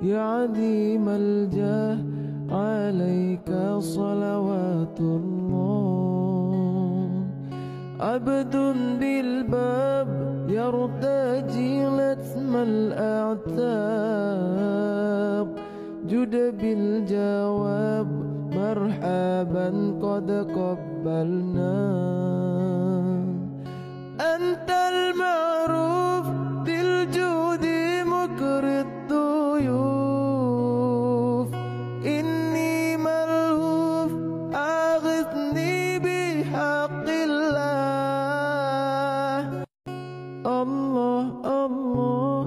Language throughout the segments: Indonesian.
يا عديم الجاه عليك صلوات الله. عبد بالباب يرتجي لثم الأعتاب، جد بالجواب مرحبا قد قبلنا. أنت المعروف بالجود مكر الضيوف، إني ملهوف أغثني بحق الله. الله الله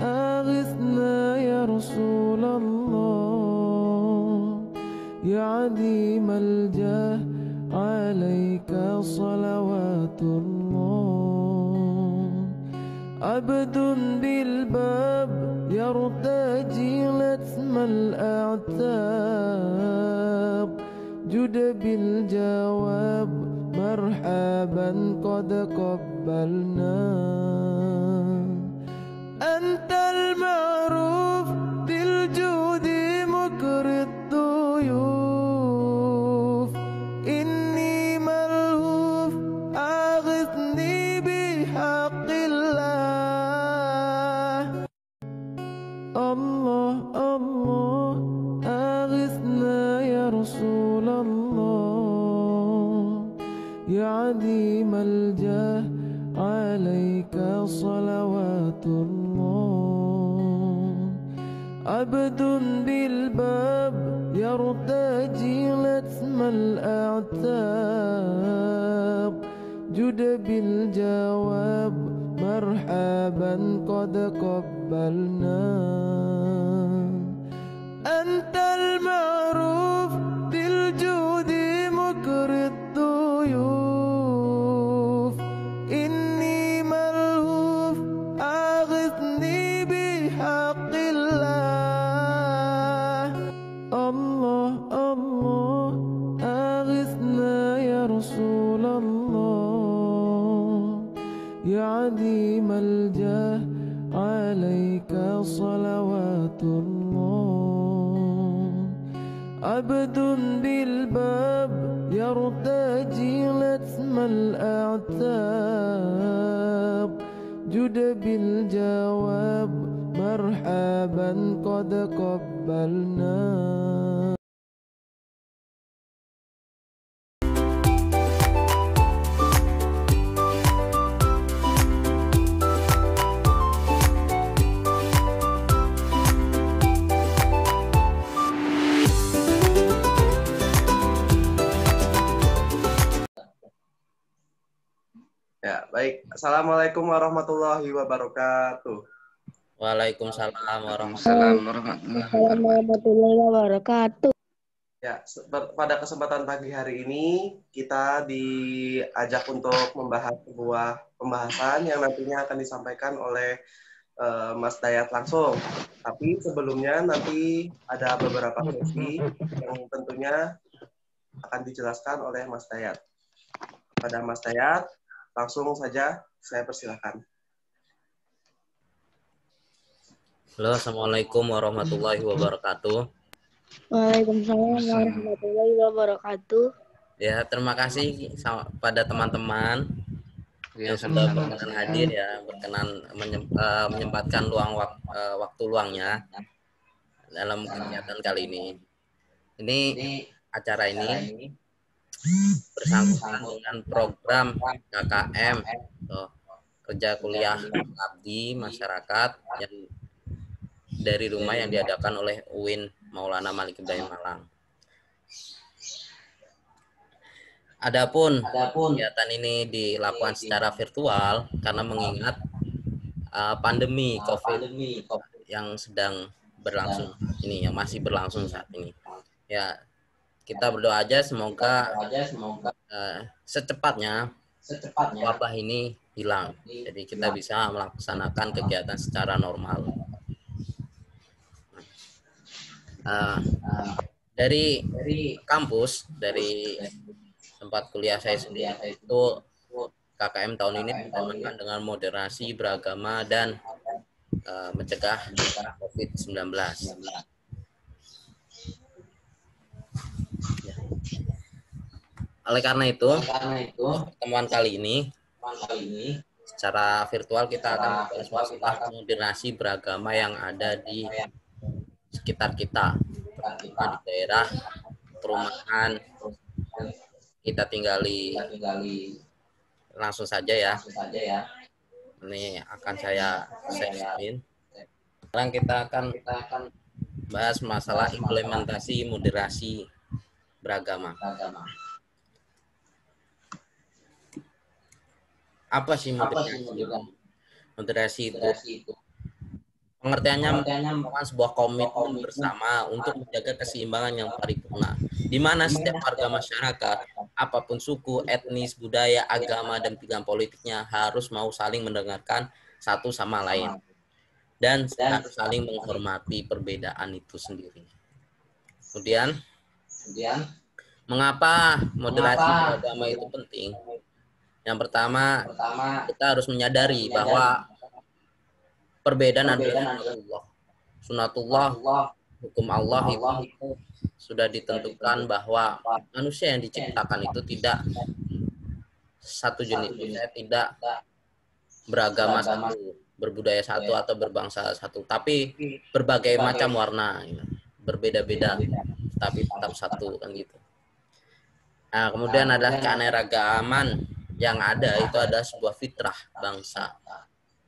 أغثنا يا رسول الله. يا عديم الجاه عليك صلوات الله. عبد بالباب يرتجي لثم الأعتاب، جد بالجواب مرحبا قد قبلنا. أنت المعروف بالجود مكر الضيوف، إني ملهوف أغثني بحق الله. الله الله أغثنا يا رسول الله. يا عديم الجاه عليك صلوات الله. عبد بالباب يرتجي لثم الأعتاب، جد بالجواب مرحبا قد قبلنا. أنت المعروف بالجود مكر الضيوف، إني ملهوف أغثني بحق الله. الله الله أغثنا يا رسول الله. يا عديم الجاه عليك صلوات الله. عبد بالباب يرتجي لثم الأعتاب، جد بالجواب مرحبا قد قبلنا. Ya, baik. Assalamualaikum warahmatullahi wabarakatuh. Waalaikumsalam warahmatullahi wabarakatuh. Ya, pada kesempatan pagi hari ini kita diajak untuk membahas sebuah pembahasan yang nantinya akan disampaikan oleh Mas Dayat langsung. Tapi sebelumnya nanti ada beberapa sesi yang tentunya akan dijelaskan oleh Mas Dayat. Pada Mas Dayat, langsung saja saya persilakan. Halo, Assalamualaikum warahmatullahi wabarakatuh. Waalaikumsalam warahmatullahi wabarakatuh. Ya, terima kasih pada teman-teman yang sudah berkenan hadir ya, berkenan menyempatkan waktu luangnya dalam kegiatan kali ini. Ini acara ini bersangkutan dengan program KKM kerja kuliah abdi masyarakat yang dari rumah yang diadakan oleh UIN Maulana Malik Ibrahim Malang. Adapun kegiatan ini dilakukan secara virtual karena mengingat pandemi COVID yang sedang berlangsung ini, yang masih berlangsung saat ini. Ya, kita berdoa aja semoga secepatnya wabah ini hilang. Jadi kita bisa melaksanakan kegiatan secara normal. Dari kampus, dari tempat kuliah saya sendiri itu KKM tahun ini ditemakan dengan moderasi beragama dan mencegah COVID-19. Ya. Oleh karena itu, pertemuan kali ini secara virtual kita akan membahas masalah moderasi beragama yang ada di sekitar kita, terutama di daerah perumahan kita tinggali. Langsung saja ya. Ini akan saya share-in. Sekarang kita akan bahas masalah implementasi moderasi beragama. Apa sih moderasi? Moderasi itu pengertiannya merupakan sebuah komitmen bersama untuk menjaga keseimbangan yang paripurna, di mana setiap warga masyarakat, apapun suku, etnis, budaya, agama, dan pilihan politiknya harus mau saling mendengarkan satu sama lain dan harus saling menghormati perbedaan itu sendiri. Kemudian, mengapa moderasi beragama itu penting? Yang pertama, kita harus menyadari bahwa perbedaan adalah sunatullah, hukum Allah itu sudah ditentukan bahwa manusia yang diciptakan itu tidak satu jenis, tidak beragama satu, berbudaya satu atau berbangsa satu, tapi berbagai macam warna, berbeda-beda, tapi tetap satu kan gitu. Nah, kemudian adalah keanekaragaman yang ada itu adalah sebuah fitrah bangsa,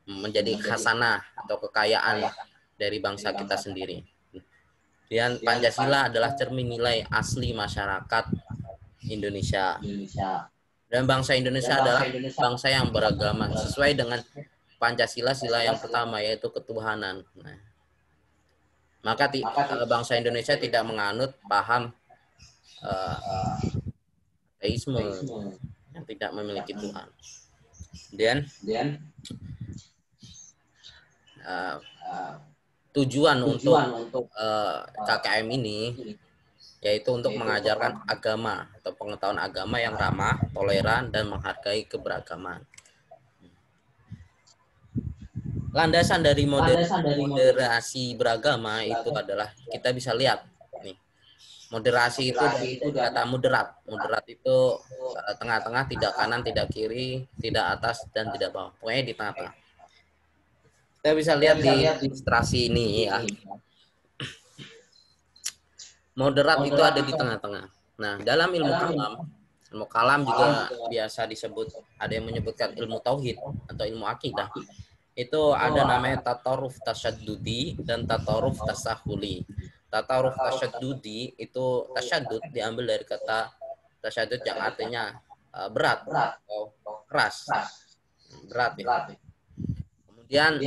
menjadi khasanah atau kekayaan dari bangsa kita sendiri. Dan Pancasila adalah cermin nilai asli masyarakat Indonesia. Dan bangsa Indonesia adalah bangsa yang beragama sesuai dengan Pancasila sila yang pertama, yaitu ketuhanan. Nah, maka bangsa Indonesia tidak menganut paham ateisme yang tidak memiliki Tuhan. Dan tujuan untuk KKM ini yaitu untuk mengajarkan agama atau pengetahuan agama yang ramah, toleran, dan menghargai keberagaman. Landasan dari moderasi beragama itu adalah kita bisa lihat nih. Moderasi itu dari kata moderat. Moderat itu tengah-tengah, tidak kanan, tidak kiri, tidak atas, dan tidak bawah. Pokoknya di tengah-tengah. Kita bisa lihat di ilustrasi ini ya. Moderat itu ada di tengah-tengah. Nah, dalam ilmu kalam juga biasa disebut, ada yang menyebutkan ilmu tauhid atau ilmu akidah. Itu ada namanya tataruf tasyaddudi dan tataruf tasahuli. Tataruf tasyaddudi itu tasyaddud diambil dari kata tasyaddud yang artinya berat atau keras. Berat ya. Kemudian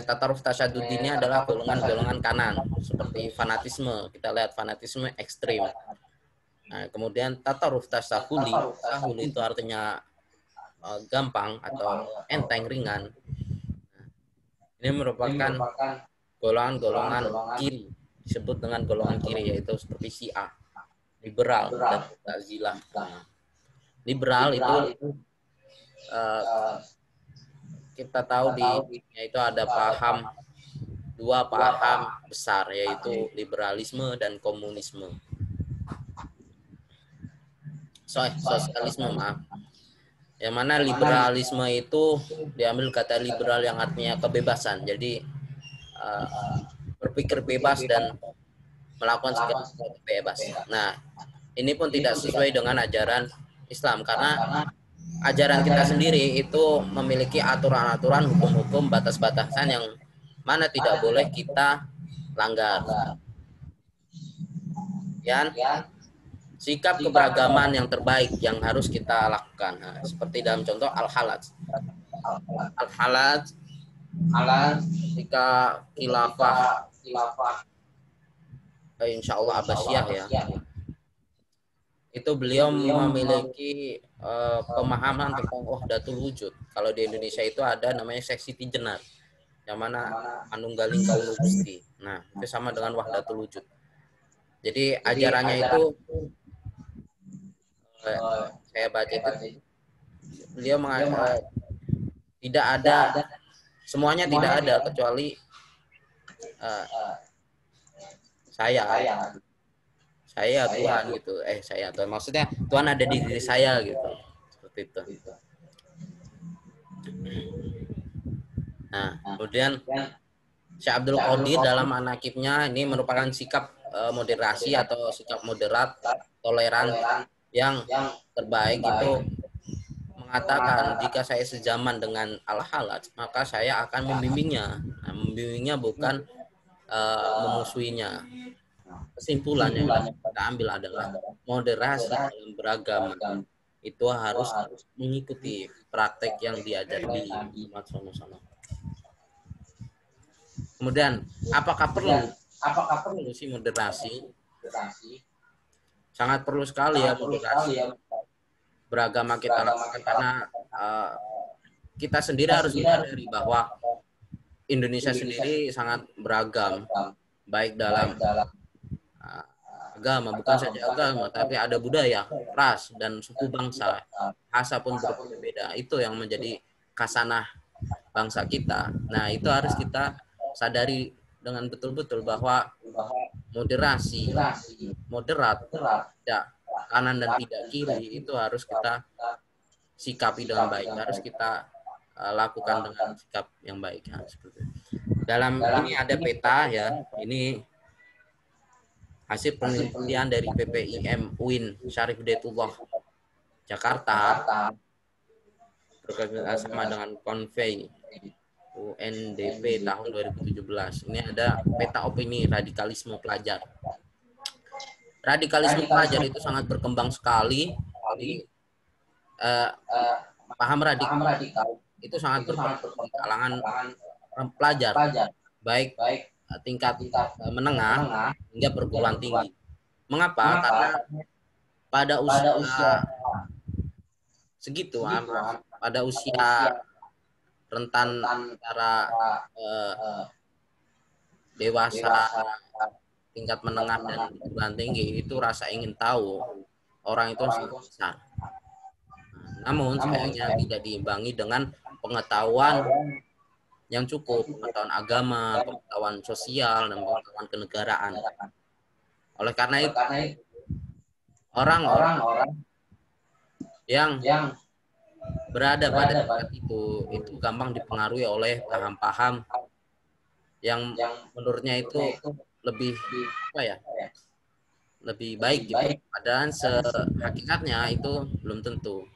tataruf tasyaddud ini adalah golongan-golongan kanan seperti fanatisme. Kita lihat fanatisme ekstrim. Nah, kemudian tataruf tasahuli, tasahuli itu artinya gampang atau enteng, ringan. Ini merupakan golongan-golongan kiri, disebut dengan golongan kiri, yaitu seperti Syiah, liberal, dan Mu'tazilah. Liberal itu kita tahu yaitu ada dua paham besar, yaitu liberalisme dan komunisme. Sosialisme, maaf. Yang mana liberalisme itu diambil kata liberal yang artinya kebebasan. Jadi berpikir bebas dan melakukan segala sesuatu bebas. Nah, ini pun tidak sesuai dengan ajaran Islam, karena ajaran kita sendiri itu memiliki aturan-aturan, hukum-hukum, batas-batasan yang mana tidak boleh kita langgar. Sikap keberagaman yang terbaik yang harus kita lakukan. Nah, seperti dalam contoh al-halaj. Al-halaj ketika khilafah insya Allah Abbasiyah ya. Itu beliau memiliki pemahaman tentang wahdatul wujud. Kalau di Indonesia itu ada namanya seksi tijenar, yang mana manunggaling kaulu gusti. Nah, itu sama dengan wahdatul wujud. Jadi ajarannya itu saya baca itu beliau mengatakan tidak ada Semuanya tidak ada kecuali saya Tuhan gitu. Saya Tuhan, maksudnya Tuhan ada di diri saya gitu, seperti itu. Nah, kemudian Syekh Abdul Qadir dalam Manaqibnya ini merupakan sikap moderasi atau sikap moderat, toleran yang terbaik itu mengatakan jika saya sezaman dengan Al-Halaj maka saya akan membimbingnya. Nah, membimbingnya bukan memusuhinya. Kesimpulan yang kita ambil adalah moderasi dalam beragama itu harus mengikuti praktek yang diajari di Muhammad SAW. Kemudian, apakah perlu sih moderasi? Sangat perlu sekali ya moderasi. Beragama kita lakukan karena kita sendiri harus menyadari bahwa Indonesia sendiri sangat beragam, baik dalam agama, bukan saja agama, tapi ada budaya, ras, dan suku bangsa, bahasa pun berbeda. Itu yang menjadi khasanah bangsa kita. Nah, itu harus kita sadari dengan betul-betul bahwa moderasi, moderat, tidak kanan dan tidak kiri, itu harus kita sikapi dengan baik, harus kita lakukan dengan sikap yang baik. Ya, seperti itu. Dalam ini ada peta ya, ini hasil penelitian dari PPIM UIN Syarif Hidayatullah Jakarta bekerjasama dengan Konvei UNDP tahun 2017. Ini ada peta opini radikalisme pelajar. Radikalisme pelajar itu sangat berkembang sekali. Paham radikal itu sangat berkembang di kalangan pelajar, baik tingkat menengah hingga perguruan tinggi. Mengapa? Karena pada usia segitu, pada usia rentan antara dewasa, tingkat menengah dan perguruan tinggi, itu rasa ingin tahu orang itu sangat besar. Namun sayangnya tidak diimbangi dengan pengetahuan yang cukup, pengetahuan agama, pengetahuan sosial, dan pengetahuan kenegaraan. Oleh karena itu, orang-orang yang berada pada tempat itu gampang dipengaruhi oleh paham-paham yang menurutnya itu lebih lebih baik gitu. Padahal hakikatnya itu belum tentu.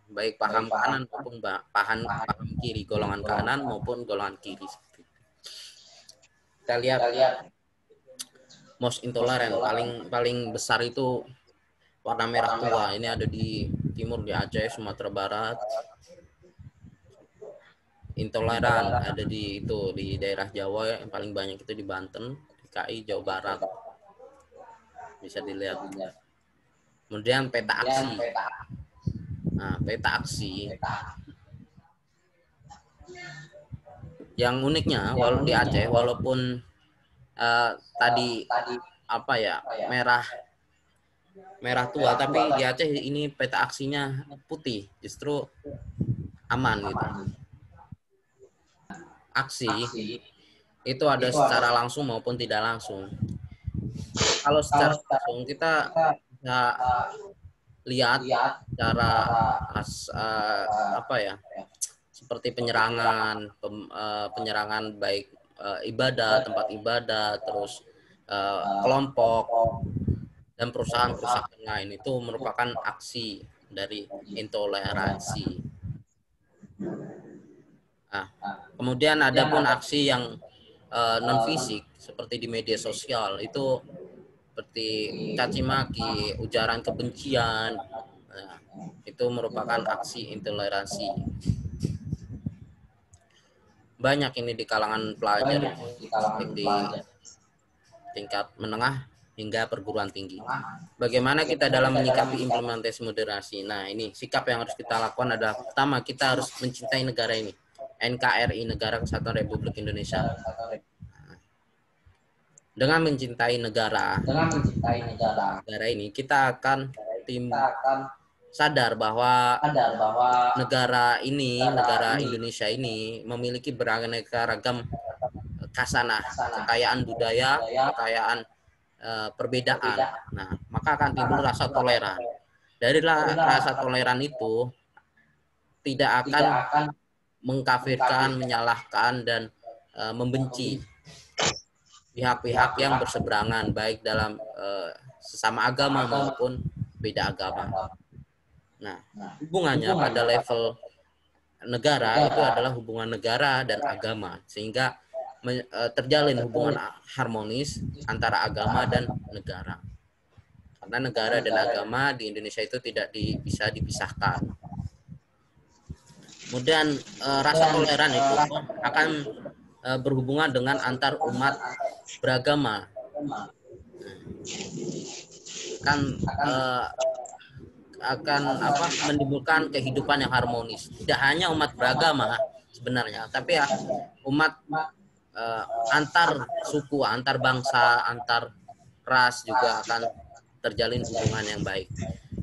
Baik paham kanan maupun paham kiri, golongan kanan maupun golongan kiri. Kita lihat most intolerant paling besar itu warna merah tua. Ini ada di timur, di Aceh, Sumatera Barat. Intoleran ada di daerah Jawa, yang paling banyak itu di Banten, DKI, Jawa Barat. Bisa dilihat. Kemudian peta aksi. Nah, peta aksi yang uniknya, walau di Aceh, walaupun tadi merah tua, tapi di Aceh ini peta aksinya putih, justru aman gitu. Aksi itu ada secara langsung maupun tidak langsung. Kalau secara langsung kita bisa lihat cara seperti penyerangan baik ibadah, tempat ibadah, terus kelompok dan perusahaan-perusahaan lain, itu merupakan aksi dari intoleransi. Nah, kemudian ada pun aksi yang non fisik seperti di media sosial, itu seperti caci maki, ujaran kebencian. Nah, itu merupakan aksi intoleransi. Banyak ini di kalangan pelajar, baik di tingkat menengah hingga perguruan tinggi. Bagaimana kita dalam menyikapi implementasi moderasi? Nah, ini sikap yang harus kita lakukan adalah, pertama, kita harus mencintai negara ini. NKRI, Negara Kesatuan Republik Indonesia. Dengan mencintai negara ini, kita akan sadar bahwa negara Indonesia ini memiliki beraneka ragam kasanah, kekayaan budaya, kekayaan perbedaan. Nah, maka akan timbul rasa toleran. Dari rasa toleran itu tidak akan mengkafirkan, menyalahkan, dan membenci pihak-pihak yang berseberangan, baik dalam sesama agama maupun beda agama. Nah, hubungannya pada level negara itu adalah hubungan negara dan agama, sehingga terjalin hubungan harmonis antara agama dan negara. Karena negara dan agama di Indonesia itu tidak bisa dipisahkan. Kemudian rasa toleran itu akan berhubungan dengan antar umat beragama. Akan menimbulkan kehidupan yang harmonis. Tidak hanya umat beragama sebenarnya, tapi ya umat antar suku, antar bangsa, antar ras juga akan terjalin hubungan yang baik.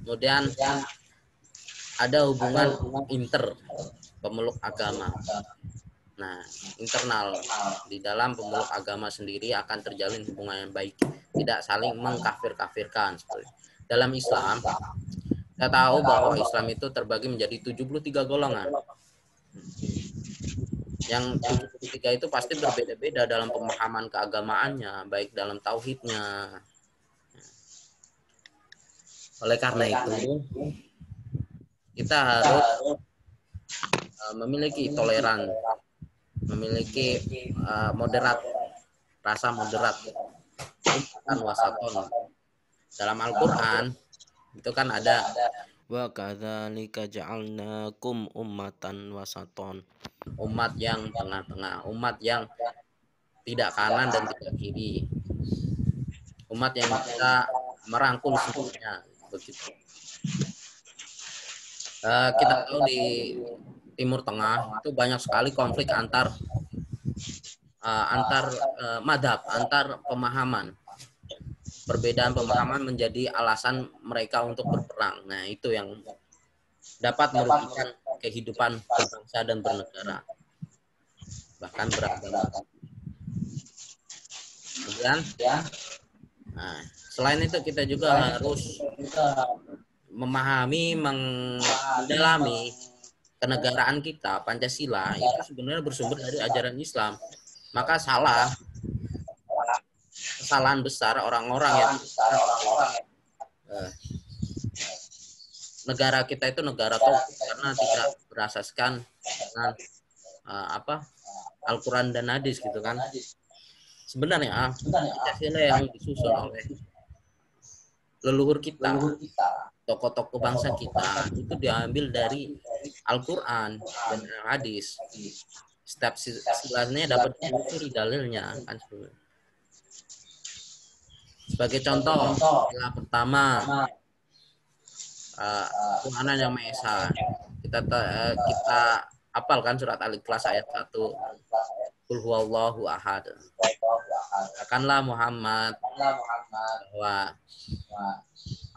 Kemudian ada hubungan inter pemeluk agama. Nah, internal di dalam pemeluk agama sendiri akan terjalin hubungan yang baik, tidak saling mengkafir-kafirkan. Dalam Islam, kita tahu bahwa Islam itu terbagi menjadi 73 golongan. Yang 73 itu pasti berbeda-beda dalam pemahaman keagamaannya, baik dalam tauhidnya. Oleh karena itu, kita harus memiliki toleran, memiliki moderat, rasa moderat, dan wasaton. Dalam Al-Quran itu kan ada wa kadzalika ja'alnakum ummatan wasaton, umat yang tengah-tengah, umat yang tidak kanan dan tidak kiri, umat yang bisa merangkul semuanya, begitu. Kita tahu di Timur Tengah itu banyak sekali konflik antar madhab, antar pemahaman. Perbedaan pemahaman menjadi alasan mereka untuk berperang. Nah, itu yang dapat merugikan kehidupan berbangsa dan bernegara, bahkan beragama. Kemudian, selain itu kita juga harus memahami, mendalami kenegaraan kita, Pancasila itu sebenarnya bersumber dari ajaran Islam. Maka kesalahan besar orang-orang yang negara kita itu negara tauhid karena tidak berasaskan dengan Al-Quran dan hadis, gitu kan. Sebenarnya Pancasila yang disusun oleh leluhur kita, tokoh-tokoh bangsa kita, itu diambil dari Al-Quran dan hadis. Setiap silanya dapat ditelusuri dalilnya, kan. Sebagai contoh, yang pertama, Tuhan yang Maha Esa. Kita hafalkan surat Al-Ikhlas ayat 1. Qul huwallahu ahad. Katakanlah Muhammad bahwa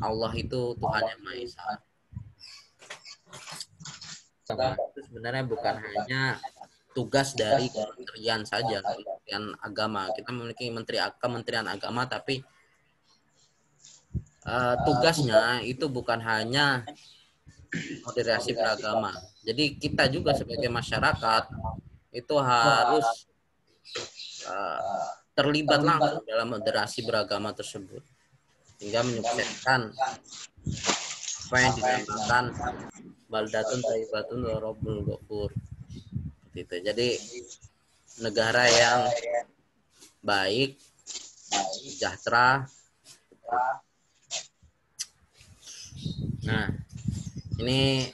Allah itu Tuhan yang Maha Esa. Nah, itu sebenarnya bukan hanya tugas dari kementerian saja, kementerian agama. Kita memiliki kementerian agama, tapi tugasnya itu bukan hanya moderasi beragama. Jadi kita juga sebagai masyarakat itu harus terlibat langsung dalam moderasi beragama tersebut, hingga menyukseskan apa yang dinamakan baldatun thayyibatun wa rabbul ghafur. Gitu. Jadi negara yang baik, sejahtera. Nah, ini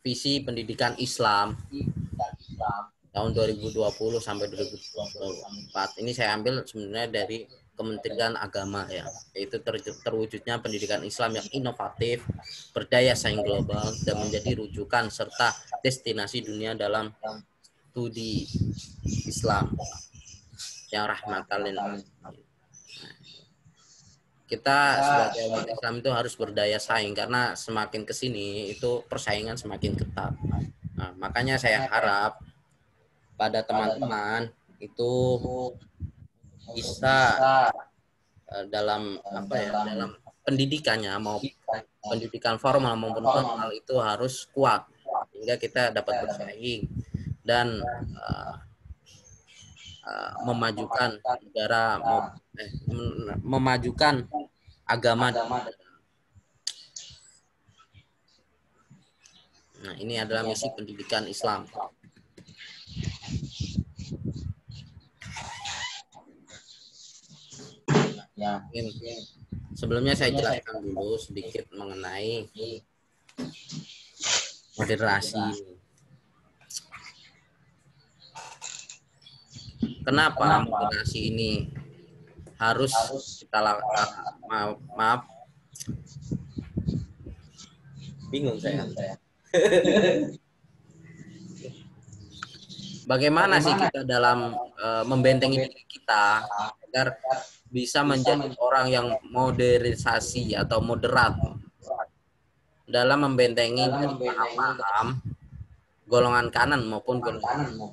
visi pendidikan Islam tahun 2020 sampai 2024. Ini saya ambil sebenarnya dari Kementerian Agama, ya, yaitu terwujudnya pendidikan Islam yang inovatif, berdaya saing global, dan menjadi rujukan serta destinasi dunia dalam studi Islam yang rahmatan lil alamin. kita sebagai umat Islam itu harus berdaya saing karena semakin ke sini itu persaingan semakin ketat. Nah, makanya saya harap pada teman-teman itu bisa dalam dalam pendidikannya mau pendidikan formal maupun formal itu harus kuat sehingga kita dapat bersaing dan memajukan negara memajukan agama. Nah, ini adalah misi pendidikan Islam. Ya, sebelumnya saya jelaskan dulu sedikit mengenai moderasi. Kenapa moderasi ini harus kita lakukan? Maaf. Bingung saya. Bagaimana sih kita dalam membentengi diri kita agar bisa menjadi orang yang modernisasi atau moderat dalam membentengi dari paham-paham golongan kanan maupun golongan.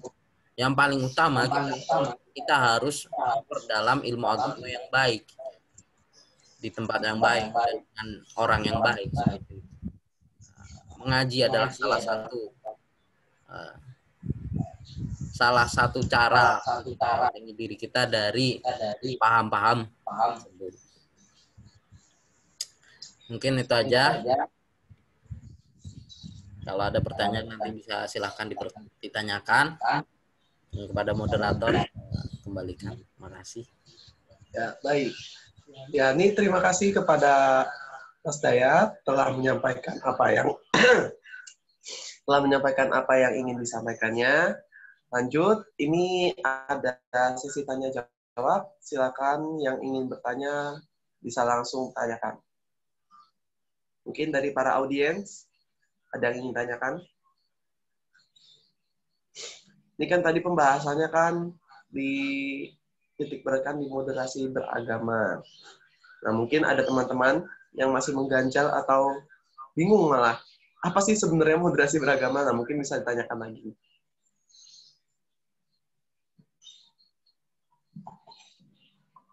Yang paling utama kita harus dalam ilmu agama yang baik di tempat yang baik dengan orang yang baik. Mengaji adalah salah satu cara membentengi diri kita dari paham-paham. Mungkin itu aja. Kalau ada pertanyaan nanti bisa silahkan ditanyakan kepada moderator. Kembalikan. Terima kasih. Ya, baik. Ya, ini terima kasih kepada Mas Dayat telah menyampaikan apa yang ingin disampaikannya. Lanjut, ini ada sesi tanya jawab. Silakan yang ingin bertanya bisa langsung tanyakan. Mungkin dari para audiens ada yang ingin tanyakan? Ini kan tadi pembahasannya kan titik beratkan di moderasi beragama. Nah, mungkin ada teman-teman yang masih mengganjal atau bingung malah. Apa sih sebenarnya moderasi beragama? Nah, mungkin bisa ditanyakan lagi.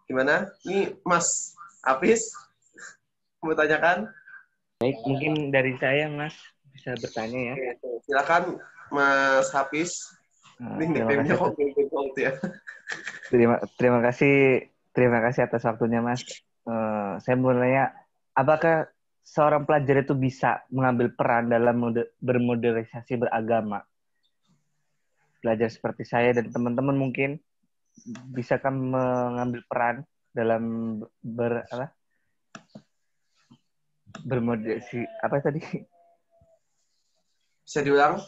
Gimana? Ini Mas Hafiz mau tanyakan? Baik, mungkin dari saya Mas bisa bertanya ya. Silakan Mas Hafiz. Ini nickname-nya kok ya. Terima kasih atas waktunya Mas. Saya mau nanya, apakah seorang pelajar itu bisa mengambil peran dalam bermodernisasi beragama? Pelajar seperti saya dan teman-teman mungkin bisakah mengambil peran dalam bermoderasi apa tadi? Bisa diulang?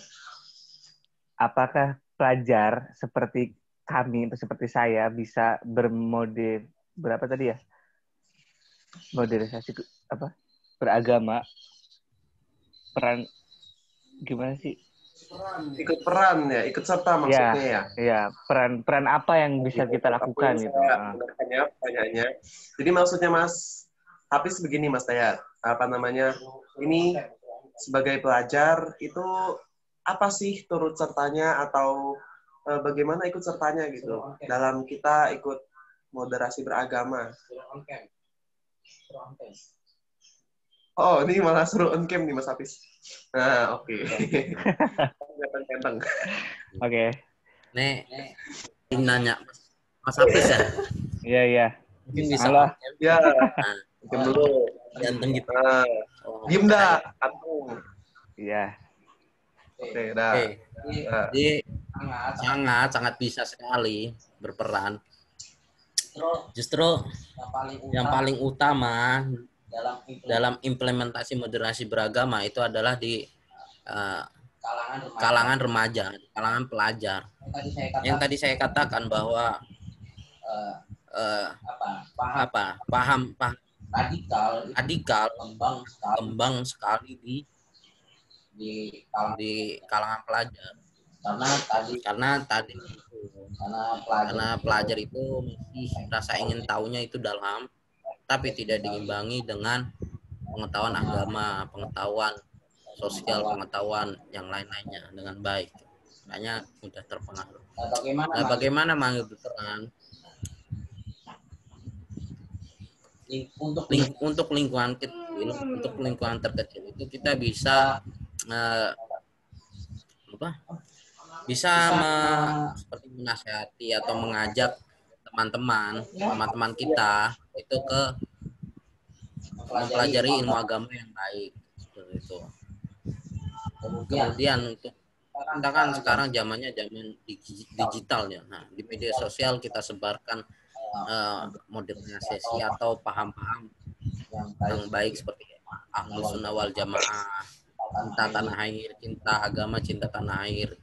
Apakah pelajar seperti kami, seperti saya bisa modernisasi beragama, peran gimana sih? Ikut peran ya, ikut serta maksudnya ya. Iya, peran apa yang bisa kita lakukan gitu. Pertanyaannya. Jadi maksudnya Mas Hafiz begini Mas Dayat, ini sebagai pelajar itu apa sih turut sertanya atau bagaimana ikut sertanya gitu dalam kita ikut moderasi beragama. Oh, ini malah suruh on cam nih Mas Hafiz. Nah, oke. Oke. Nih, nanya Mas Hafiz ya? Iya. Mungkin bisa. Ya. Diam dulu. Ganteng gitu. Diam dah. Kampung. Iya. Oke, dah. Jadi sangat bisa sekali berperan. Justru yang paling utama dalam implementasi moderasi beragama itu adalah di kalangan remaja, kalangan pelajar. Yang tadi saya katakan bahwa paham radikal kembang sekali di kalangan pelajar. Karena pelajar itu masih rasa ingin tahunya itu dalam, tapi tidak diimbangi dengan pengetahuan agama, pengetahuan sosial, pengetahuan yang lain-lainnya dengan baik. Makanya mudah terpengaruh. Nah, bagaimana mengambil peran untuk lingkungan kecil, untuk lingkungan terkecil itu kita bisa seperti menasihati atau mengajak teman-teman kita itu ke mempelajari ilmu agama yang baik seperti itu. Kemudian untuk kita kan sekarang zamannya zaman digital ya. Nah, di media sosial kita sebarkan modernisasi atau paham-paham yang baik seperti Ahlus Sunnah wal Jamaah, cinta tanah air, cinta agama, cinta tanah air.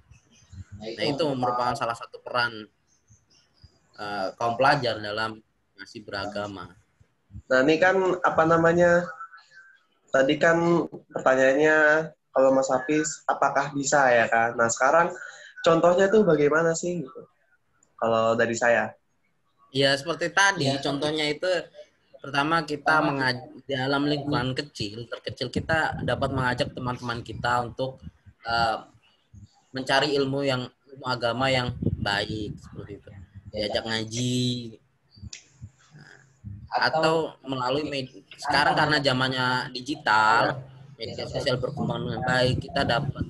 Nah, itu merupakan salah satu peran kaum pelajar dalam masih beragama. Nah, ini kan apa namanya? Tadi kan pertanyaannya kalau Mas Hafiz apakah bisa ya kan? Nah, sekarang contohnya tuh bagaimana sih gitu? Kalau dari saya. Ya, seperti tadi contohnya itu pertama kita dalam lingkungan terkecil kita dapat mengajak teman-teman kita untuk mencari ilmu agama yang baik seperti itu. Diajak ngaji atau melalui sekarang karena zamannya digital, media sosial berkembang dengan baik, kita dapat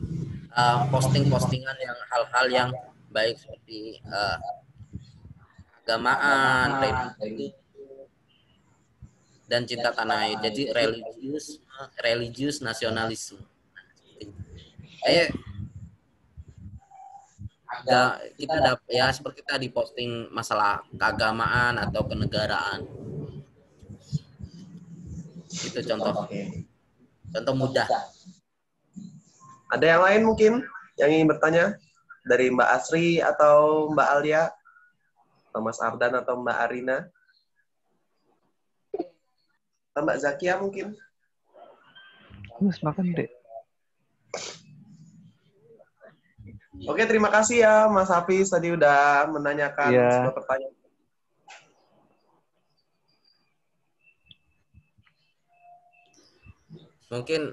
posting-postingan yang hal-hal yang baik seperti agamaan, dan cinta tanah air. Jadi religius nasionalisme. Kita dapat ya seperti tadi posting masalah keagamaan atau kenegaraan. Itu contoh mudah. Ada yang lain mungkin yang ingin bertanya dari Mbak Asri atau Mbak Alia, atau Mas Ardan atau Mbak Arina, atau Mbak Zakia mungkin? Mas makan deh. Oke, terima kasih ya Mas Hafiz tadi udah menanyakan sebuah pertanyaan. Mungkin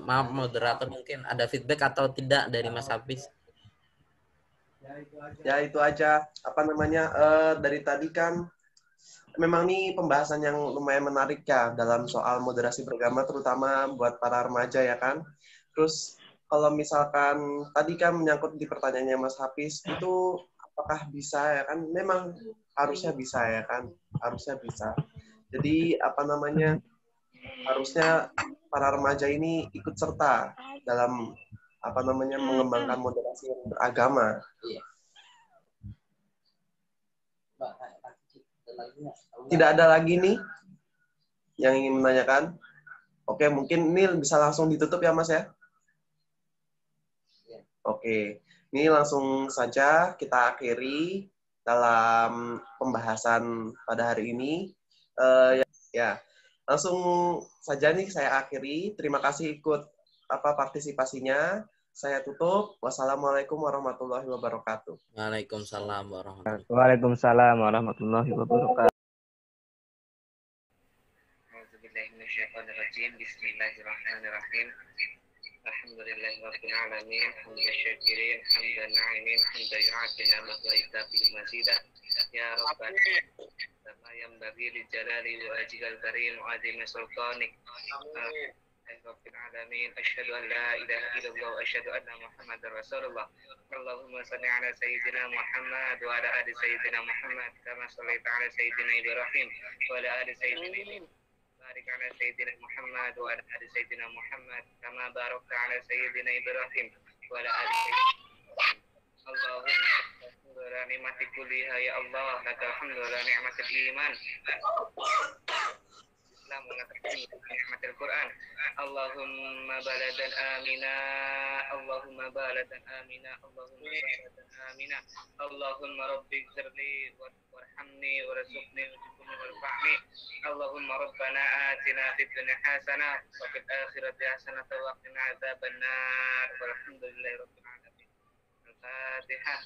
maaf moderator, mungkin ada feedback atau tidak dari Mas Hafiz? Ya itu aja. Apa namanya? Dari tadi kan memang nih pembahasan yang lumayan menarik ya dalam soal moderasi beragama, terutama buat para remaja ya kan. Terus kalau misalkan tadi kan menyangkut di pertanyaannya Mas Hafiz, itu apakah bisa ya kan? Memang harusnya bisa ya kan? Harusnya bisa. Jadi apa namanya? Harusnya para remaja ini ikut serta dalam apa namanya mengembangkan moderasi yang beragama. Tidak ada lagi nih yang ingin menanyakan. Oke, mungkin ini bisa langsung ditutup ya Mas ya. Oke, ini langsung saja kita akhiri dalam pembahasan pada hari ini. Ya, langsung saja nih saya akhiri. Terima kasih ikut partisipasinya. Saya tutup. Wassalamualaikum warahmatullahi wabarakatuh. Waalaikumsalam warahmatullahi wabarakatuh. Waalaikumsalam warahmatullahi wabarakatuh. Bismillahirrahmanirrahim. Alhamdulillahirabbil alamin, hamdan syakirin, hamdan na'imin, hamdan yu'ati ni'amahu wa yukafi mazidah. Ya Rabbana kama yanbaghi li jalali wa wajhikal karim wa 'azimi sultanik. Rabbil alamin, asyhadu an la ilaha illallah wa asyhadu anna Muhammadar Rasulullah. Allahumma shalli ala sayyidina Muhammad wa ala ali sayyidina Muhammad kama shallaita ala sayyidina Ibrahim wa ala ali sayyidina Barik ala sayyidina Muhammad wa ala ali sayyidina Muhammad kama barakta ala sayyidina Ibrahim wa ala ali sayyidina Allahumma ala ni'mati kulliha ya Allah, lakal hamdu ala ni'matil iman Islam wa lakal hamdu ala ni'matil Quran. Allahumma baladan amina, Allahumma baladan amina, Allahumma baladan amina, Allahumma rabbi ighfirli warhamni warzuqni wajibni warfa'ni. Allahumma rabbana atina fid dunya hasanah wa fil akhirati hasanah wa qina adzabannar. Walhamdulillahi rabbil alamin. Al-Fatihah.